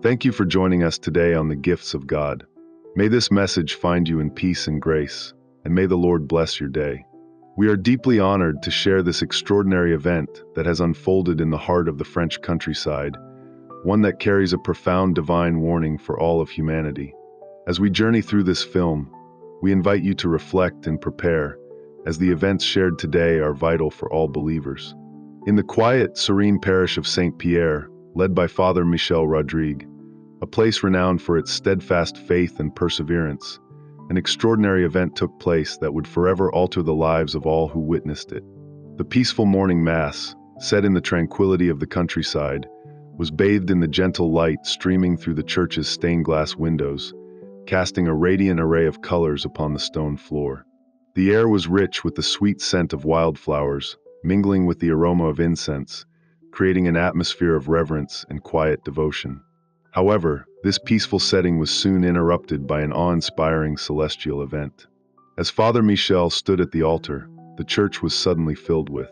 Thank you for joining us today on the gifts of God. May this message find you in peace and grace, and may the Lord bless your day. We are deeply honored to share this extraordinary event that has unfolded in the heart of the French countryside, one that carries a profound divine warning for all of humanity. As we journey through this film, we invite you to reflect and prepare, as the events shared today are vital for all believers. In the quiet, serene parish of Saint-Pierre, led by Father Michel Rodrigue, a place renowned for its steadfast faith and perseverance, an extraordinary event took place that would forever alter the lives of all who witnessed it. The peaceful morning mass, set in the tranquility of the countryside, was bathed in the gentle light streaming through the church's stained glass windows, casting a radiant array of colors upon the stone floor. The air was rich with the sweet scent of wildflowers, mingling with the aroma of incense, creating an atmosphere of reverence and quiet devotion. However, this peaceful setting was soon interrupted by an awe-inspiring celestial event. As Father Michel stood at the altar, the church was suddenly filled with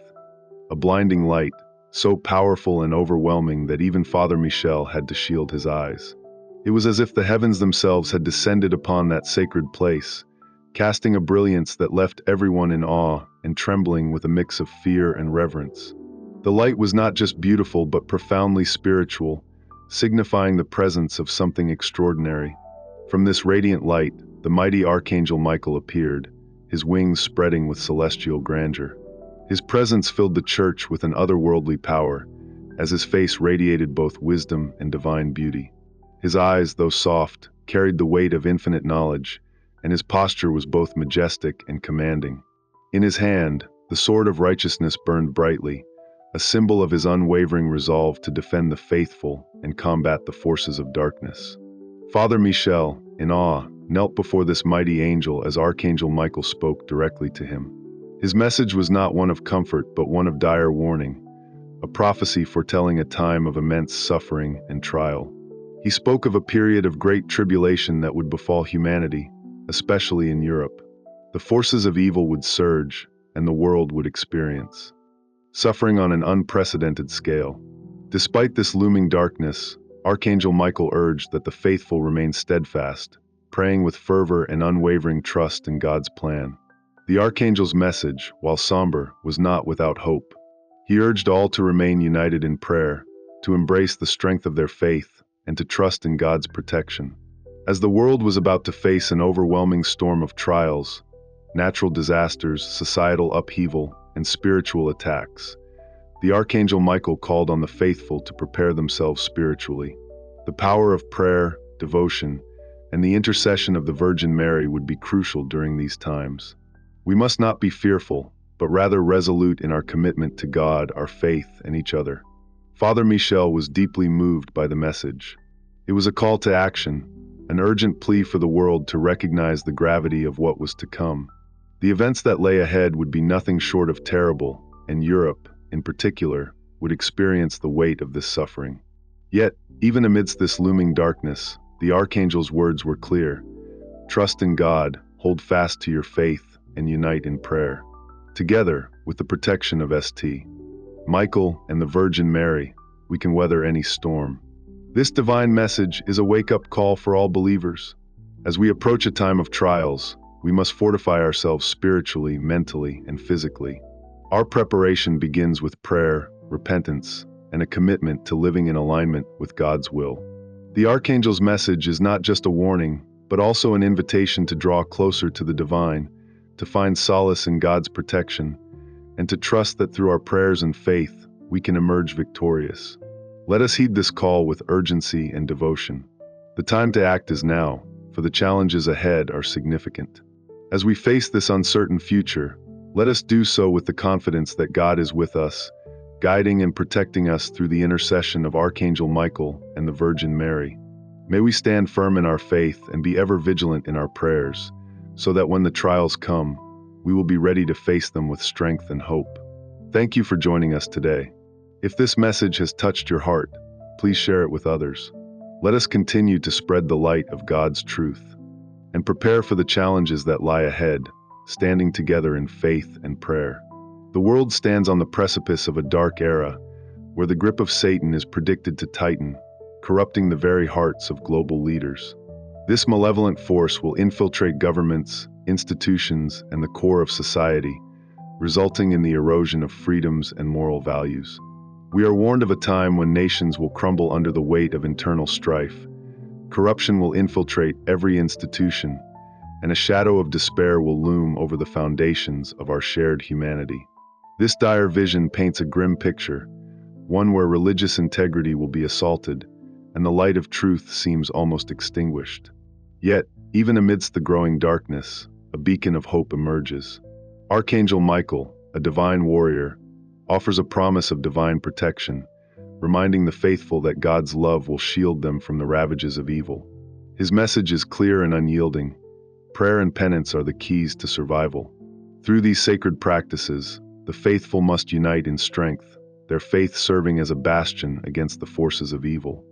a blinding light, so powerful and overwhelming that even Father Michel had to shield his eyes. It was as if the heavens themselves had descended upon that sacred place, casting a brilliance that left everyone in awe and trembling with a mix of fear and reverence. The light was not just beautiful but profoundly spiritual, signifying the presence of something extraordinary. From this radiant light, the mighty Archangel Michael appeared, his wings spreading with celestial grandeur. His presence filled the church with an otherworldly power, as his face radiated both wisdom and divine beauty. His eyes, though soft, carried the weight of infinite knowledge, and his posture was both majestic and commanding. In his hand, the sword of righteousness burned brightly, a symbol of his unwavering resolve to defend the faithful and combat the forces of darkness. Father Michel, in awe, knelt before this mighty angel as Archangel Michael spoke directly to him. His message was not one of comfort but one of dire warning, a prophecy foretelling a time of immense suffering and trial. He spoke of a period of great tribulation that would befall humanity, especially in Europe. The forces of evil would surge, and the world would experience suffering on an unprecedented scale. Despite this looming darkness, Archangel Michael urged that the faithful remain steadfast, praying with fervor and unwavering trust in God's plan. The Archangel's message, while somber, was not without hope. He urged all to remain united in prayer, to embrace the strength of their faith, and to trust in God's protection. As the world was about to face an overwhelming storm of trials, natural disasters, societal upheaval, and spiritual attacks, the Archangel Michael called on the faithful to prepare themselves spiritually. The power of prayer, devotion, and the intercession of the Virgin Mary would be crucial during these times. We must not be fearful, but rather resolute in our commitment to God, our faith, and each other. Father Michel was deeply moved by the message. It was a call to action, an urgent plea for the world to recognize the gravity of what was to come. The events that lay ahead would be nothing short of terrible, and Europe, in particular, would experience the weight of this suffering. Yet, even amidst this looming darkness, the Archangel's words were clear. Trust in God, hold fast to your faith, and unite in prayer. Together, with the protection of St. Michael and the Virgin Mary, we can weather any storm. This divine message is a wake-up call for all believers. As we approach a time of trials, we must fortify ourselves spiritually, mentally, and physically. Our preparation begins with prayer, repentance, and a commitment to living in alignment with God's will. The Archangel's message is not just a warning, but also an invitation to draw closer to the divine, to find solace in God's protection, and to trust that through our prayers and faith, we can emerge victorious. Let us heed this call with urgency and devotion. The time to act is now, for the challenges ahead are significant. As we face this uncertain future, let us do so with the confidence that God is with us, guiding and protecting us through the intercession of Archangel Michael and the Virgin Mary. May we stand firm in our faith and be ever vigilant in our prayers, so that when the trials come, we will be ready to face them with strength and hope. Thank you for joining us today. If this message has touched your heart, please share it with others. Let us continue to spread the light of God's truth and prepare for the challenges that lie ahead, standing together in faith and prayer. The world stands on the precipice of a dark era where the grip of Satan is predicted to tighten, corrupting the very hearts of global leaders. This malevolent force will infiltrate governments, institutions, and the core of society, resulting in the erosion of freedoms and moral values. We are warned of a time when nations will crumble under the weight of internal strife. Corruption will infiltrate every institution, and a shadow of despair will loom over the foundations of our shared humanity. This dire vision paints a grim picture, one where religious integrity will be assaulted, and the light of truth seems almost extinguished. Yet, even amidst the growing darkness, a beacon of hope emerges. Archangel Michael, a divine warrior, offers a promise of divine protection, reminding the faithful that God's love will shield them from the ravages of evil. His message is clear and unyielding. Prayer and penance are the keys to survival. Through these sacred practices, the faithful must unite in strength, their faith serving as a bastion against the forces of evil.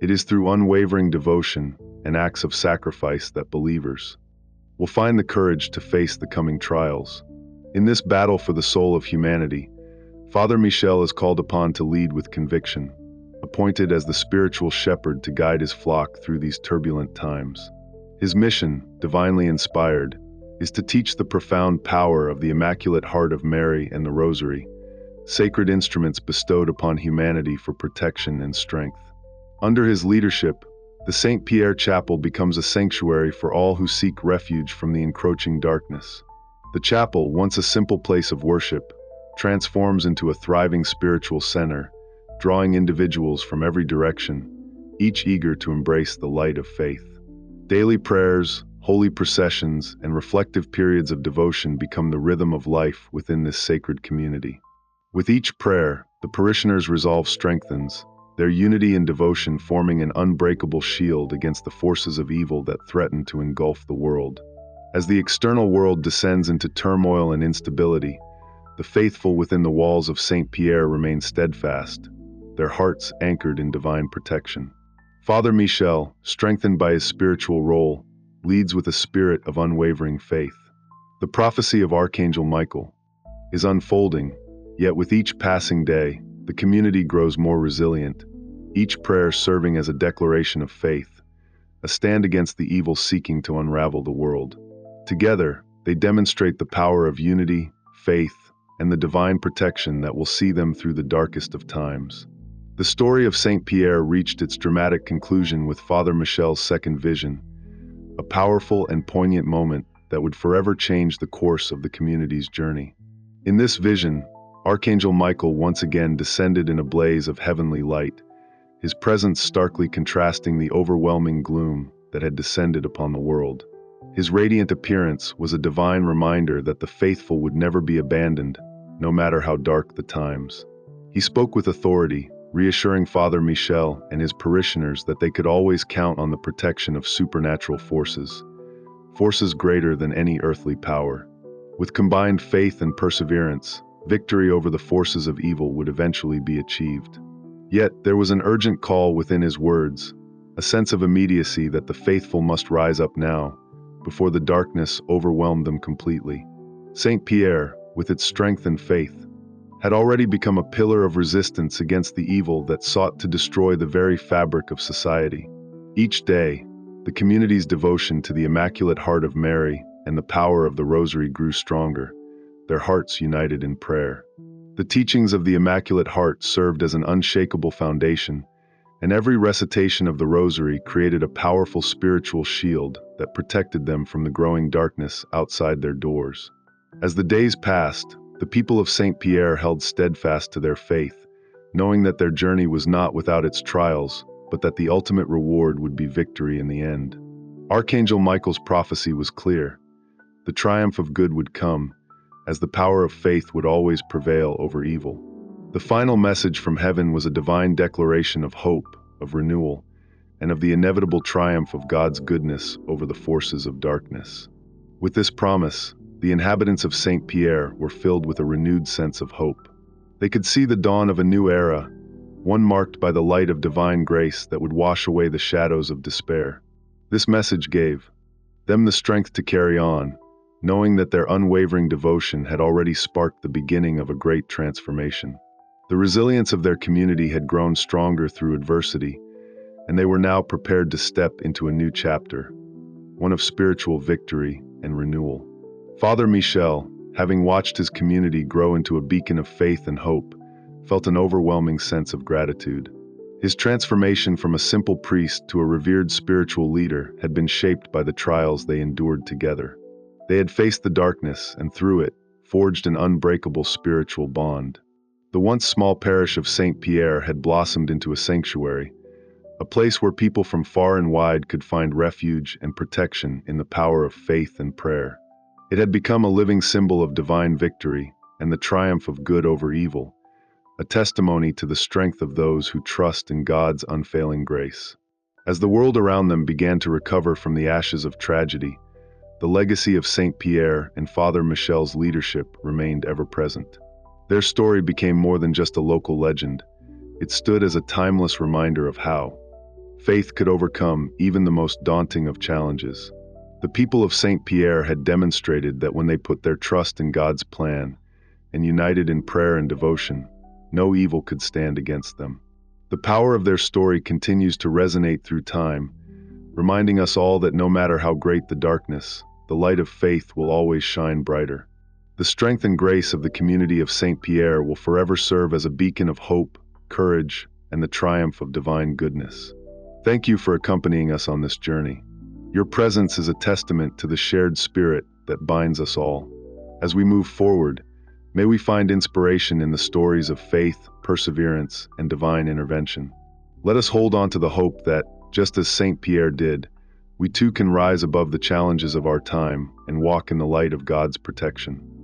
It is through unwavering devotion and acts of sacrifice that believers will find the courage to face the coming trials. In this battle for the soul of humanity, Father Michel is called upon to lead with conviction, appointed as the spiritual shepherd to guide his flock through these turbulent times. His mission, divinely inspired, is to teach the profound power of the Immaculate Heart of Mary and the Rosary, sacred instruments bestowed upon humanity for protection and strength. Under his leadership, the St. Pierre Chapel becomes a sanctuary for all who seek refuge from the encroaching darkness. The chapel, once a simple place of worship, transforms into a thriving spiritual center, drawing individuals from every direction, each eager to embrace the light of faith. Daily prayers, holy processions, and reflective periods of devotion become the rhythm of life within this sacred community. With each prayer, the parishioners' resolve strengthens, their unity and devotion forming an unbreakable shield against the forces of evil that threaten to engulf the world. As the external world descends into turmoil and instability, the faithful within the walls of St. Pierre remain steadfast, their hearts anchored in divine protection. Father Michel, strengthened by his spiritual role, leads with a spirit of unwavering faith. The prophecy of Archangel Michael is unfolding, yet with each passing day, the community grows more resilient, each prayer serving as a declaration of faith, a stand against the evil seeking to unravel the world. Together, they demonstrate the power of unity, faith, and the divine protection that will see them through the darkest of times. The story of St. Pierre reached its dramatic conclusion with Father Michel's second vision, a powerful and poignant moment that would forever change the course of the community's journey. In this vision, Archangel Michael once again descended in a blaze of heavenly light, his presence starkly contrasting the overwhelming gloom that had descended upon the world. His radiant appearance was a divine reminder that the faithful would never be abandoned, no matter how dark the times. He spoke with authority, reassuring Father Michel and his parishioners that they could always count on the protection of supernatural forces, forces greater than any earthly power. With combined faith and perseverance, victory over the forces of evil would eventually be achieved. Yet there was an urgent call within his words, a sense of immediacy that the faithful must rise up now, before the darkness overwhelmed them completely. St. Pierre, with its strength and faith, had already become a pillar of resistance against the evil that sought to destroy the very fabric of society. Each day, the community's devotion to the Immaculate Heart of Mary and the power of the Rosary grew stronger, their hearts united in prayer. The teachings of the Immaculate Heart served as an unshakable foundation, and every recitation of the Rosary created a powerful spiritual shield that protected them from the growing darkness outside their doors. As the days passed, the people of St. Pierre held steadfast to their faith, knowing that their journey was not without its trials, but that the ultimate reward would be victory in the end. Archangel Michael's prophecy was clear. The triumph of good would come, as the power of faith would always prevail over evil. The final message from heaven was a divine declaration of hope, of renewal, and of the inevitable triumph of God's goodness over the forces of darkness. With this promise, the inhabitants of St. Pierre were filled with a renewed sense of hope. They could see the dawn of a new era, one marked by the light of divine grace that would wash away the shadows of despair. This message gave them the strength to carry on, knowing that their unwavering devotion had already sparked the beginning of a great transformation. The resilience of their community had grown stronger through adversity, and they were now prepared to step into a new chapter, one of spiritual victory and renewal. Father Michel, having watched his community grow into a beacon of faith and hope, felt an overwhelming sense of gratitude. His transformation from a simple priest to a revered spiritual leader had been shaped by the trials they endured together. They had faced the darkness and, through it, forged an unbreakable spiritual bond. The once small parish of Saint Pierre had blossomed into a sanctuary, a place where people from far and wide could find refuge and protection in the power of faith and prayer. It had become a living symbol of divine victory and the triumph of good over evil, a testimony to the strength of those who trust in God's unfailing grace. As the world around them began to recover from the ashes of tragedy, the legacy of Saint Pierre and Father Michel's leadership remained ever present. Their story became more than just a local legend. It stood as a timeless reminder of how faith could overcome even the most daunting of challenges. The people of Saint Pierre had demonstrated that when they put their trust in God's plan and united in prayer and devotion, no evil could stand against them. The power of their story continues to resonate through time, reminding us all that no matter how great the darkness, the light of faith will always shine brighter. The strength and grace of the community of Saint Pierre will forever serve as a beacon of hope, courage, and the triumph of divine goodness. Thank you for accompanying us on this journey. Your presence is a testament to the shared spirit that binds us all. As we move forward, may we find inspiration in the stories of faith, perseverance, and divine intervention. Let us hold on to the hope that, just as Saint Pierre did, we too can rise above the challenges of our time and walk in the light of God's protection.